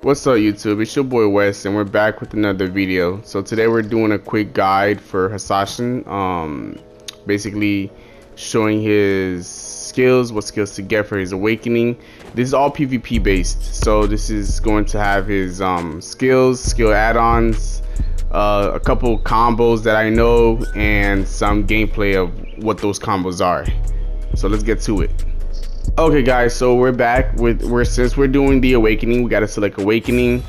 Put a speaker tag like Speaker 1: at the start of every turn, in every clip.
Speaker 1: What's up YouTube, it's your boy Wes and we're back with another video. So today we're doing a quick guide for Hashashin, basically showing his skills, what skills to get for his awakening. This is all PvP based, so this is going to have his skills, skill add-ons, a couple combos that I know, and some gameplay of what those combos are. So let's get to it. Okay guys, so we're back since we're doing the awakening, we got to select awakening.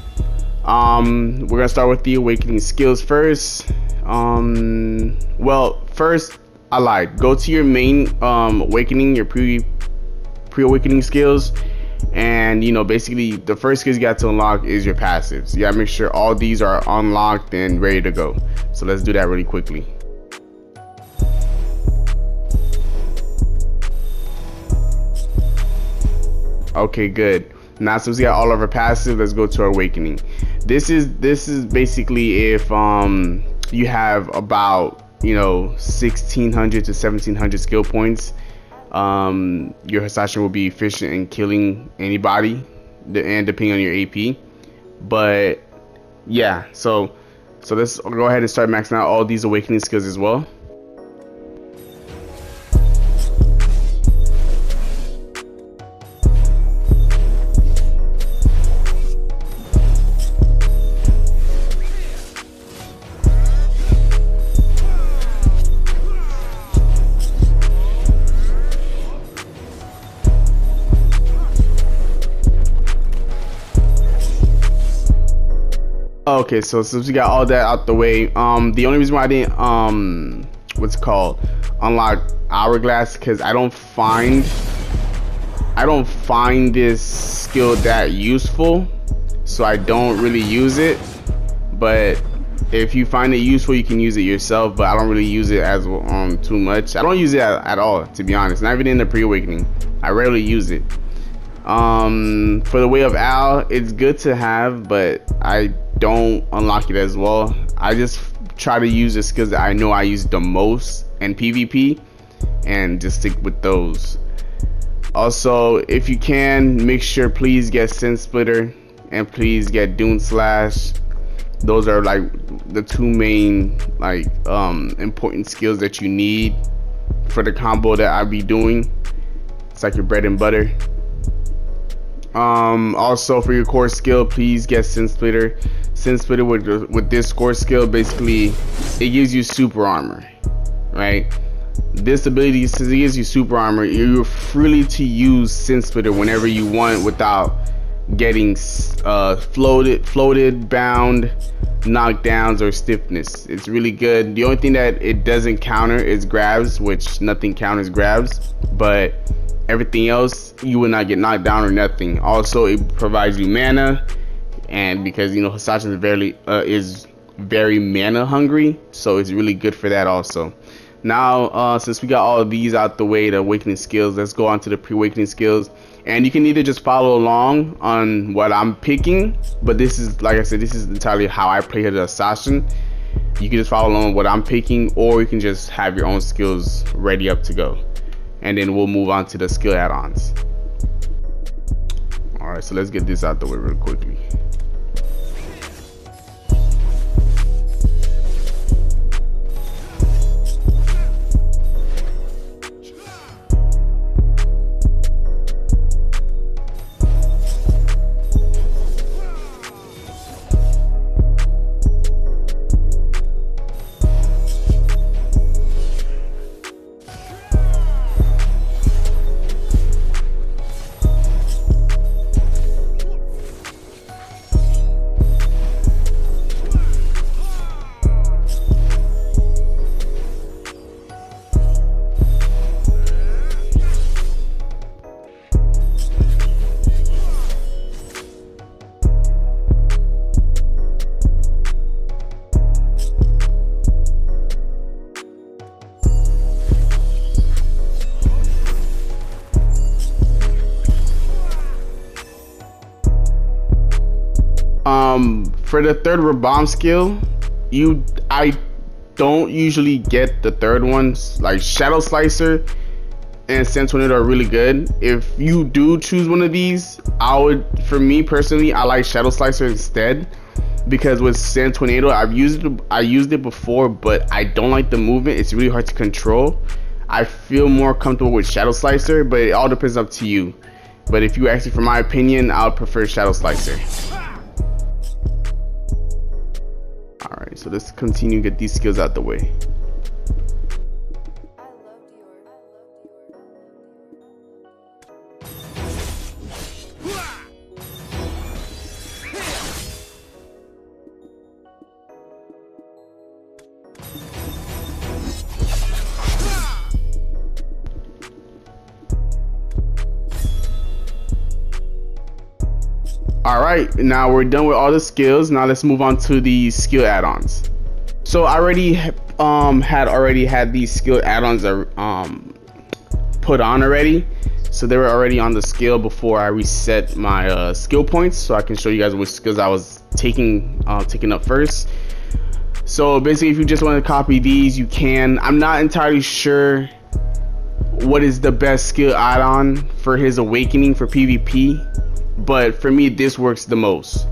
Speaker 1: We're gonna start with the awakening skills first. Well, first I lied. Go to your main awakening, your pre-awakening skills, and basically the first skills you got to unlock is your passives. You gotta make sure all these are unlocked and ready to go. So let's do that really quickly. Okay, good. Now since we got all of our passive, let's go to our awakening. This is basically if you have about 1600 to 1700 skill points, your Hashashin will be efficient in killing anybody, and depending on your AP. But yeah, so let's go ahead and start maxing out all these awakening skills as well. Okay, so since we got all that out the way, the only reason why I didn't unlock hourglass, because I don't find this skill that useful, so I don't really use it. But if you find it useful, you can use it yourself, but I don't really use it as too much. I don't use it at all, to be honest. Not even in the pre-awakening, I rarely use it. For the way of Al, it's good to have, but I don't unlock it as well. I just try to use the skills that I know I use the most in PvP and just stick with those. Also, if you can, make sure please get Sin Splitter and please get Dune Slash. Those are like the two main important skills that you need for the combo that I'll be doing. It's like your bread and butter. Also for your core skill, please get Sin Splitter. Sin Splitter with this core skill, basically it gives you super armor, right? This ability, since it gives you super armor, you're free to use Sin Splitter whenever you want without getting floated, bound, knockdowns, or stiffness. It's really good. The only thing that it doesn't counter is grabs, which nothing counters grabs, but everything else you will not get knocked down or nothing. Also, it provides you mana, and because Hashashin is very mana hungry, so it's really good for that also. Now since we got all of these out the way, the awakening skills, let's go on to the pre-awakening skills. And you can either just follow along on what I'm picking, but this is, like I said, this is entirely how I play the Hashashin. You can just follow along what I'm picking, or you can just have your own skills ready up to go, and then we'll move on to the skill add-ons. Alright, so let's get this out the way real quickly. For the third bomb skill, I don't usually get the third ones. Like Shadow Slicer and Sand Tornado are really good. If you do choose one of these, for me personally, I like Shadow Slicer instead, because with Sand Tornado, I used it before, but I don't like the movement. It's really hard to control. I feel more comfortable with Shadow Slicer, but it all depends up to you. But if you ask me for my opinion, I would prefer Shadow Slicer. Alright, so let's continue to get these skills out the way. Alright, now we're done with all the skills. Now let's move on to the skill add-ons. So I already had these skill add-ons put on already. So they were already on the skill before I reset my skill points, so I can show you guys which skills I was taking up first. So basically, if you just want to copy these, you can. I'm not entirely sure what is the best skill add-on for his awakening for PvP, but for me this works the most.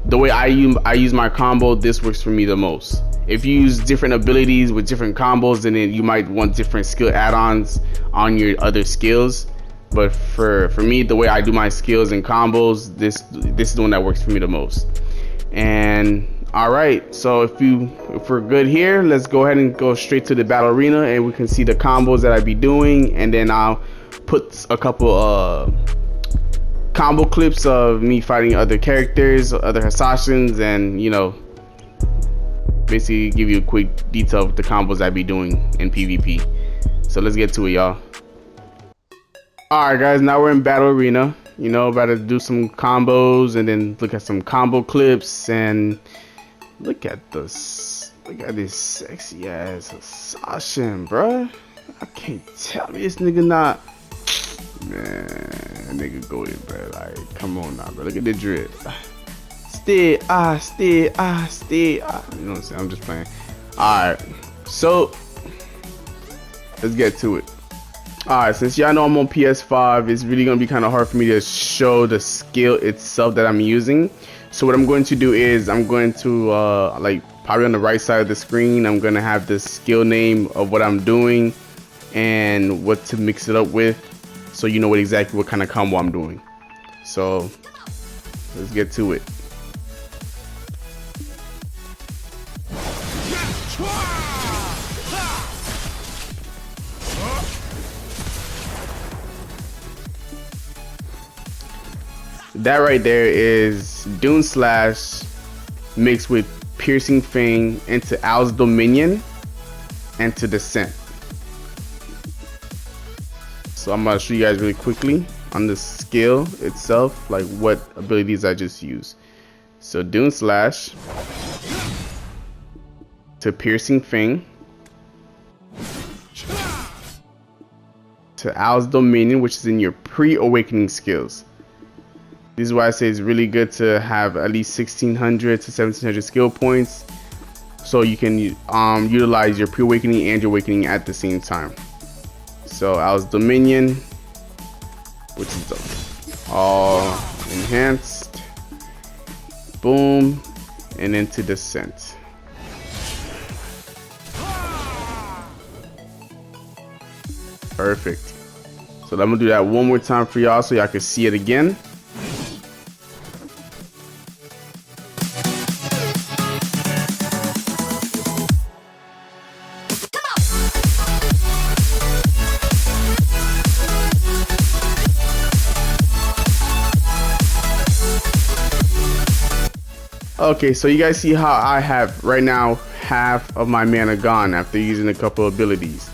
Speaker 1: The way I use my combo, this works for me the most. If you use different abilities with different combos, then you might want different skill add-ons on your other skills. But for me, the way I do my skills and combos, this is the one that works for me the most. And alright, so if we're good here, let's go ahead and go straight to the battle arena, and we can see the combos that I be doing, and then I'll put a couple combo clips of me fighting other characters, other Hashashins, and you know, basically give you a quick detail of the combos I be doing in PvP. So let's get to it, y'all. Alright guys, now we're in battle arena. You know, about to do some combos and then look at some combo clips, and look at this sexy ass Hashashin, bruh. I can't tell me this nigga not. Man, that nigga go in, bro. Like, come on now, bro. Look at the drip. Stay. You know what I'm saying? I'm just playing. Alright, so let's get to it. Alright, since y'all know I'm on PS5, it's really gonna be kind of hard for me to show the skill itself that I'm using. So what I'm going to do is I'm going to like probably on the right side of the screen, I'm gonna have the skill name of what I'm doing and what to mix it up with, so you know exactly what kind of combo I'm doing. So let's get to it. That right there is Dune Slash mixed with Piercing Fang into Owl's Dominion and to Descent. So I'm gonna show you guys really quickly on the skill itself, like what abilities I just used. So Dune Slash to Piercing Fang to Owl's Dominion, which is in your pre-awakening skills. This is why I say it's really good to have at least 1600 to 1700 skill points, so you can utilize your pre-awakening and your awakening at the same time. So Owl's Dominion, which is all enhanced, boom, and into Descent. Perfect. So I'm gonna do that one more time for y'all so y'all can see it again. Okay, so you guys see how I have right now half of my mana gone after using a couple abilities.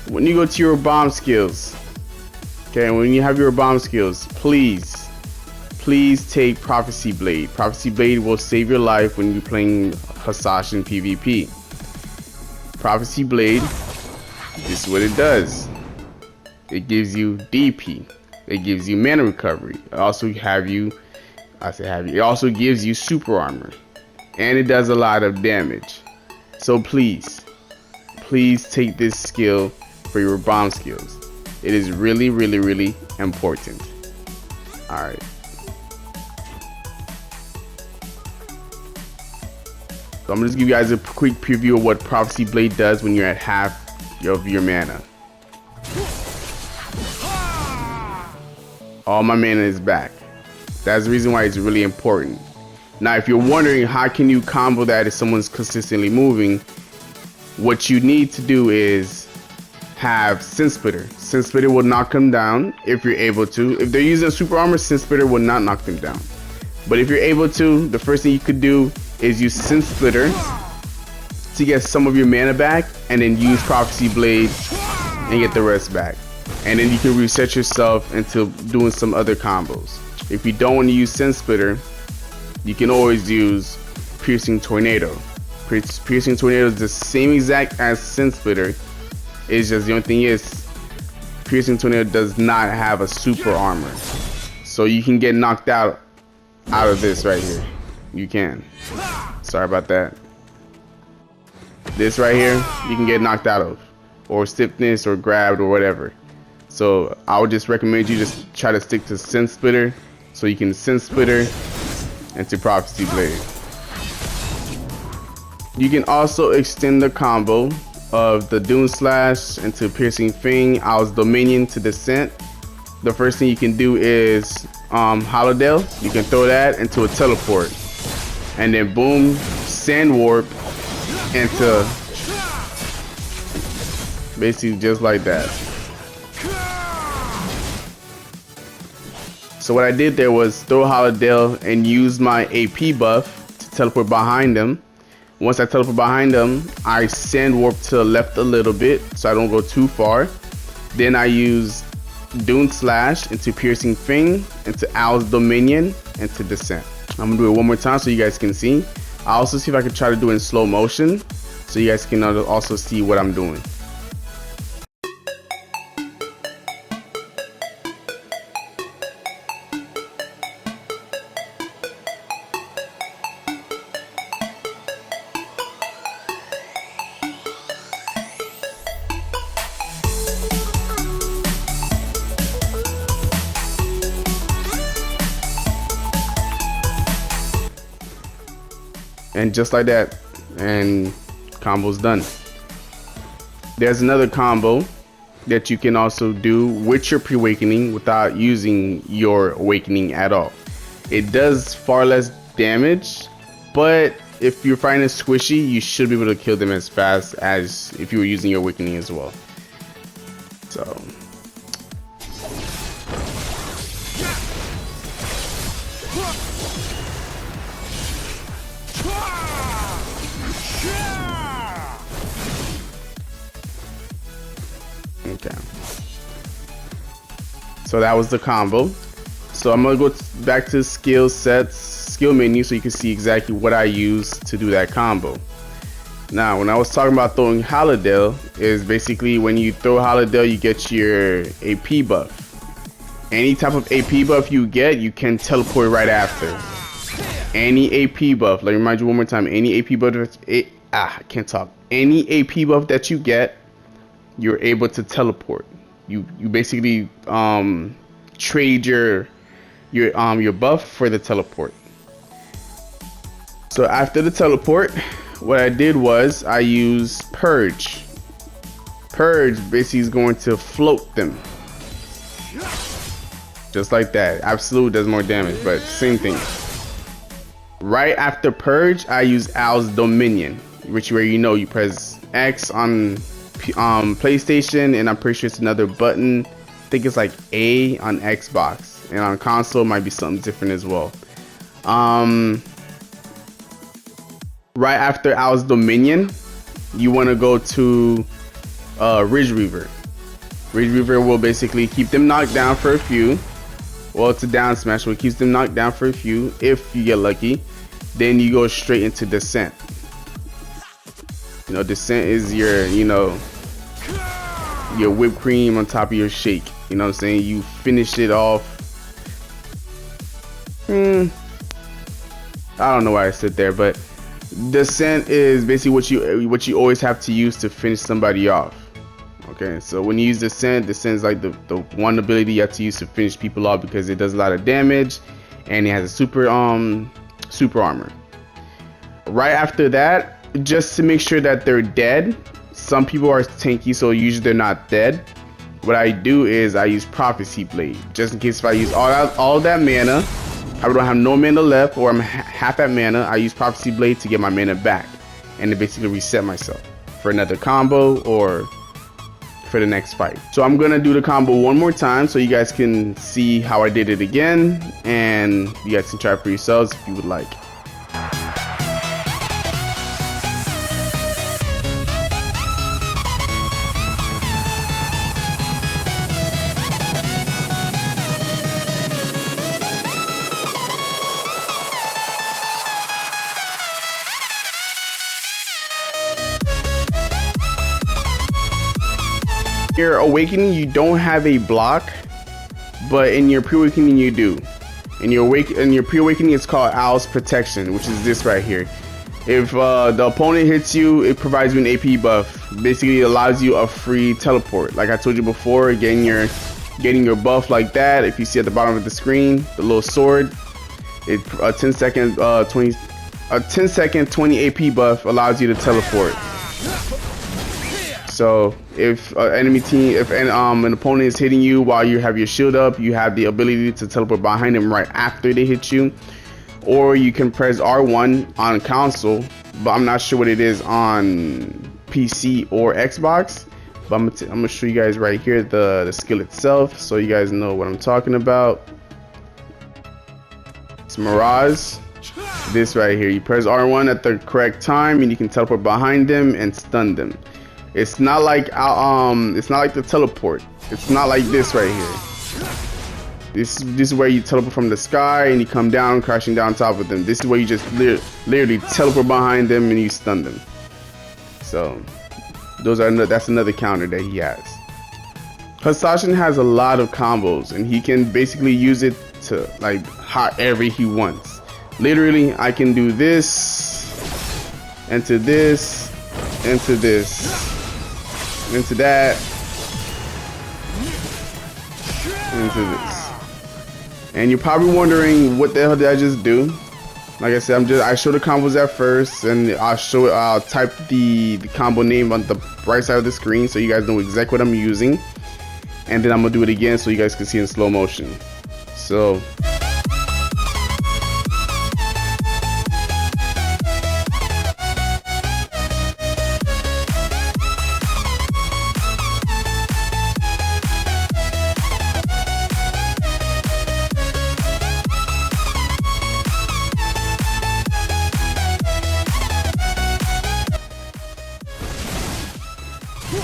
Speaker 1: When you go to your bomb skills, okay, when you have your bomb skills, please take Prophecy Blade. Prophecy Blade will save your life when you're playing Hashashin PvP. Prophecy Blade, this is what it does. It gives you DP. It gives you mana recovery. It also it also gives you super armor, and it does a lot of damage. So please take this skill for your bomb skills. It is really, really, really important. All right. So I'm gonna just give you guys a quick preview of what Prophecy Blade does when you're at half of your mana. All my mana is back. That's the reason why it's really important. Now, if you're wondering how can you combo that if someone's consistently moving, what you need to do is have Sin Splitter. Sin Splitter will knock them down if you're able to. If they're using super armor, Sin Splitter will not knock them down. But if you're able to, the first thing you could do is use Sin Splitter to get some of your mana back, and then use Prophecy Blade and get the rest back. And then you can reset yourself into doing some other combos. If you don't want to use Sin Splitter, you can always use Piercing Tornado. Piercing Tornado is the same exact as Sin Splitter. It's just the only thing is Piercing Tornado does not have a super armor. So you can get knocked out of this right here. You can. Sorry about that. This right here, you can get knocked out of, or stiffness, or grabbed, or whatever. So I would just recommend you just try to stick to Sin Splitter, so you can Sin Splitter into Prophecy Blade. You can also extend the combo of the Doom Slash into Piercing Fang, Owl's Dominion to Descent. The first thing you can do is Holodale. You can throw that into a teleport, and then boom, Sand Warp into basically just like that. So what I did there was throw Holodale and use my AP buff to teleport behind them. Once I teleport behind them, I Sand Warp to the left a little bit so I don't go too far. Then I use Doom Slash into Piercing Fang, into Owl's Dominion, and to Descent. I'm gonna do it one more time so you guys can see. I'll also see if I can try to do it in slow motion so you guys can also see what I'm doing. And just like that, and combo's done. There's another combo that you can also do with your pre-awakening without using your awakening at all. It does far less damage, but if you're finding it squishy, you should be able to kill them as fast as if you were using your awakening as well. So okay, so that was the combo. So I'm gonna go back to skill sets, skill menu, so you can see exactly what I use to do that combo. Now, when I was talking about throwing Holodale, is basically when you throw Holodale, you get your AP buff. Any type of AP buff you get, you can teleport right after. Any AP buff, let me remind you one more time, any AP buff, I can't talk. Any AP buff that you get, you're able to teleport. You basically trade your buff for the teleport. So after the teleport, what I did was I used Purge. Purge basically is going to float them. Just like that. Absolute does more damage, but same thing. Right after Purge, I use Owl's Dominion, which where you press X on PlayStation, and I'm pretty sure it's another button. I think it's like A on Xbox, and on console it might be something different as well. Right after Owl's Dominion, you want to go to Ridge Reaver. Ridge Reaver will basically keep them knocked down for a few. Well, it's a down smash, so it keeps them knocked down for a few if you get lucky. Then you go straight into Descent. Descent is your, your whipped cream on top of your shake. You know what I'm saying? You finish it off. I don't know why I sit there, but Descent is basically what you always have to use to finish somebody off. Okay, so when you use Descent is like the one ability you have to use to finish people off because it does a lot of damage and it has a super armor. Right after that, just to make sure that they're dead, some people are tanky, so usually they're not dead. What I do is I use Prophecy Blade, just in case if I use all that mana, I don't have no mana left, or I'm half at mana. I use Prophecy Blade to get my mana back, and to basically reset myself for another combo or for the next fight. So I'm gonna do the combo one more time so you guys can see how I did it again, and you guys can try it for yourselves if you would like. Your awakening, you don't have a block, but in your pre-awakening you do. In your pre-awakening, it's called Owl's Protection, which is this right here. If the opponent hits you, it provides you an AP buff. Basically, it allows you a free teleport. Like I told you before, getting your buff like that. If you see at the bottom of the screen, the little sword, a 10 second 20 AP buff allows you to teleport. So if an opponent is hitting you while you have your shield up, you have the ability to teleport behind them right after they hit you. Or you can press R1 on console, but I'm not sure what it is on PC or Xbox. But I'm gonna show you guys right here the skill itself, so you guys know what I'm talking about. It's Mirage. This right here, you press R1 at the correct time, and you can teleport behind them and stun them. It's not like the teleport. It's not like this right here. This is where you teleport from the sky and you come down, crashing down top of them. This is where you just literally teleport behind them and you stun them. So that's another counter that he has. Hashashin has a lot of combos and he can basically use it to like however he wants. Literally, I can do this, into this, into this, into that, into this. And you're probably wondering, what the hell did I just do? Like I said, I show the combos at first, and I'll type the combo name on the right side of the screen so you guys know exactly what I'm using. And then I'm gonna do it again so you guys can see in slow motion. So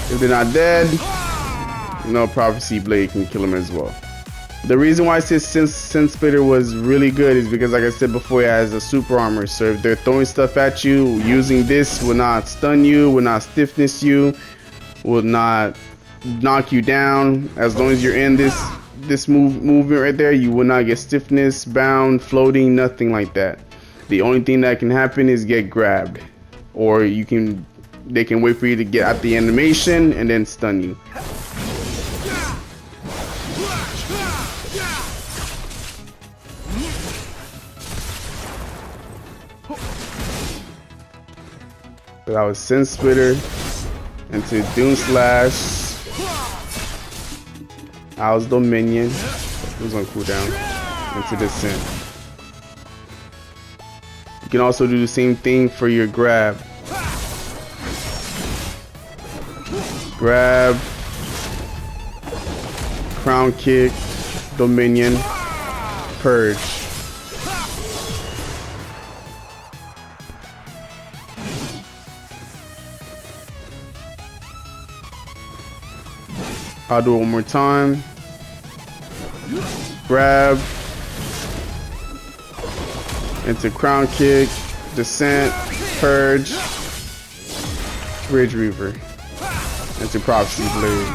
Speaker 1: if they're not dead, no, Prophecy Blade can kill them as well. The reason why I said Sense Splitter was really good is because, like I said before, it has a super armor. So if they're throwing stuff at you, using this will not stun you, will not stiffness you, will not knock you down. As long as you're in this movement right there, you will not get stiffness, bound, floating, nothing like that. The only thing that can happen is get grabbed, or they can wait for you to get out the animation and then stun you. So that was Sense Splitter into Doom Slash. Owl's Dominion. It was on cooldown. Into Descent. You can also do the same thing for your grab. Grab, Crown Kick, Dominion, Purge. I'll do it one more time. Grab, into Crown Kick, Descent, Purge, Ridge Reaver, into Prophecy Blade.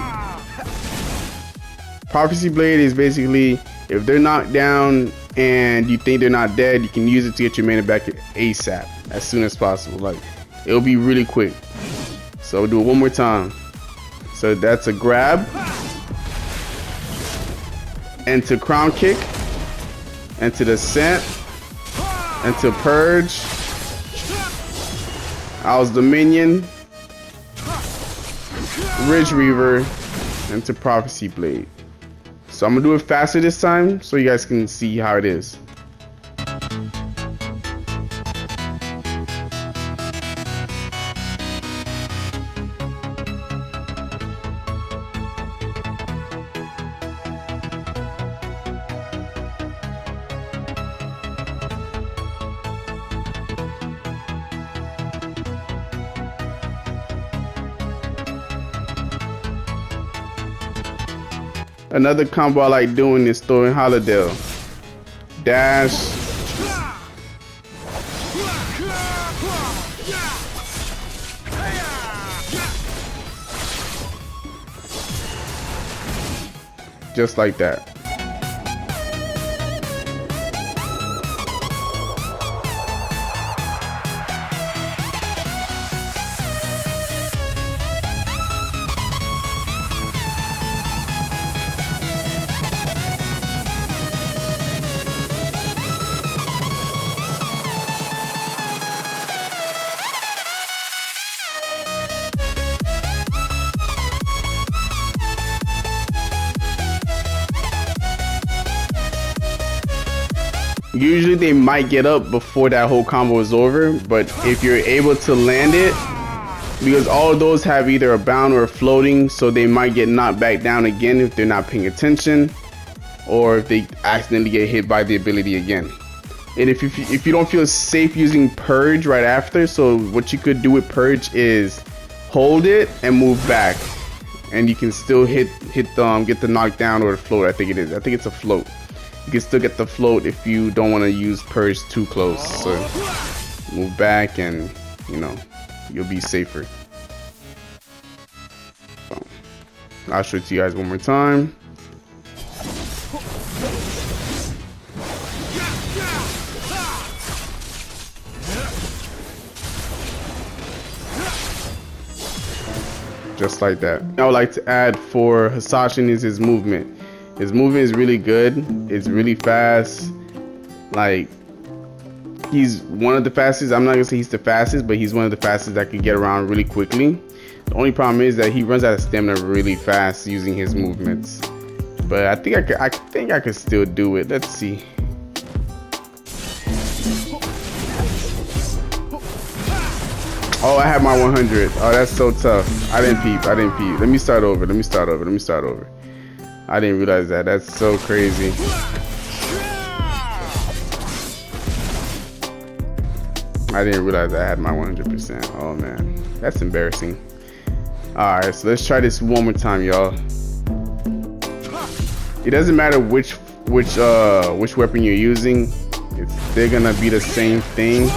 Speaker 1: Prophecy Blade is basically, if they're knocked down and you think they're not dead, you can use it to get your mana back ASAP, as soon as possible. Like, it'll be really quick. So we'll do it one more time. So that's a grab, into crown kick, into descent, into purge. I was the minion, Ridge Reaver, into Prophecy Blade. So I'm gonna do it faster this time so you guys can see how it is. Another combo I like doing is throwing Holiday. Dash. Just like that. Usually they might get up before that whole combo is over, but if you're able to land it, because all of those have either a bound or a floating, so they might get knocked back down again if they're not paying attention, or if they accidentally get hit by the ability again. And if you don't feel safe using Purge right after, so what you could do with Purge is hold it and move back, and you can still get the knockdown or the float. I think it's a float. You can still get the float if you don't want to use Purge too close. So move back and, you know, you'll be safer. So, I'll show it to you guys one more time. Just like that. I would like to add for Hashashin is his movement. His movement is really good. It's really fast. Like, he's one of the fastest. I'm not gonna say he's the fastest, but he's one of the fastest that can get around really quickly. The only problem is that he runs out of stamina really fast using his movements. But I think I could still do it. Let's see. Oh, I have my 100. Oh, that's so tough. I didn't peep. Let me start over. I didn't realize that. That's so crazy. I didn't realize I had my 100%. Oh man, that's embarrassing. All right, so let's try this one more time, y'all. It doesn't matter which weapon you're using. They're gonna be the same thing.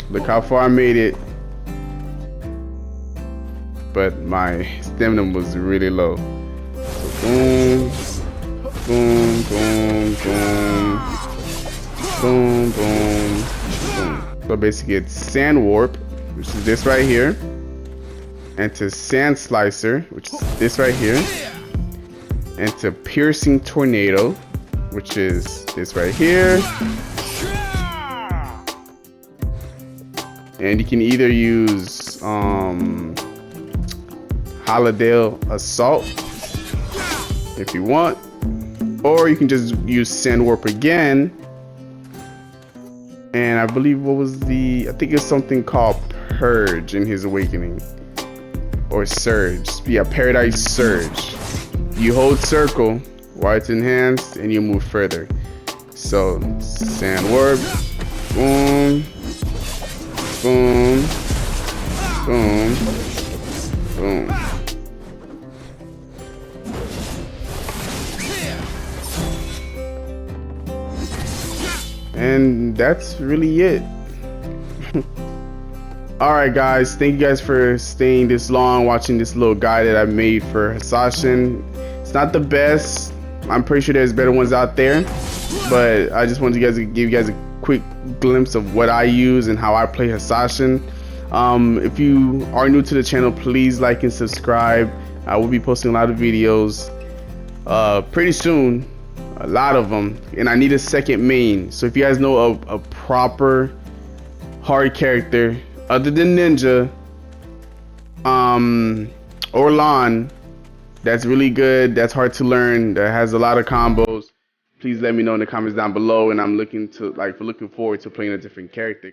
Speaker 1: Look how far I made it, but my stamina was really low. So boom, boom, boom, boom, boom, boom, boom. So basically it's Sand Warp, which is this right here, and to Sand Slicer, which is this right here, and to Piercing Tornado, which is this right here. And you can either use Holiday Assault if you want, or you can just use Sand Warp again. And I believe I think it's something called Purge in his Awakening, or Surge. Yeah, Paradise Surge. You hold circle while it's enhanced and you move further. So Sand Warp, boom, boom, boom, boom. And that's really it. Alright guys, thank you guys for staying this long, watching this little guide that I made for Hashashin. It's not the best, I'm pretty sure there's better ones out there, but I just wanted to give you guys a quick glimpse of what I use and how I play Hashashin. If you are new to the channel, please like and subscribe. I will be posting a lot of videos pretty soon, a lot of them, and I need a second main. So if you guys know a proper hard character other than Ninja or Lon that's really good, that's hard to learn, that has a lot of combos, please let me know in the comments down below, and I'm looking forward to playing a different character.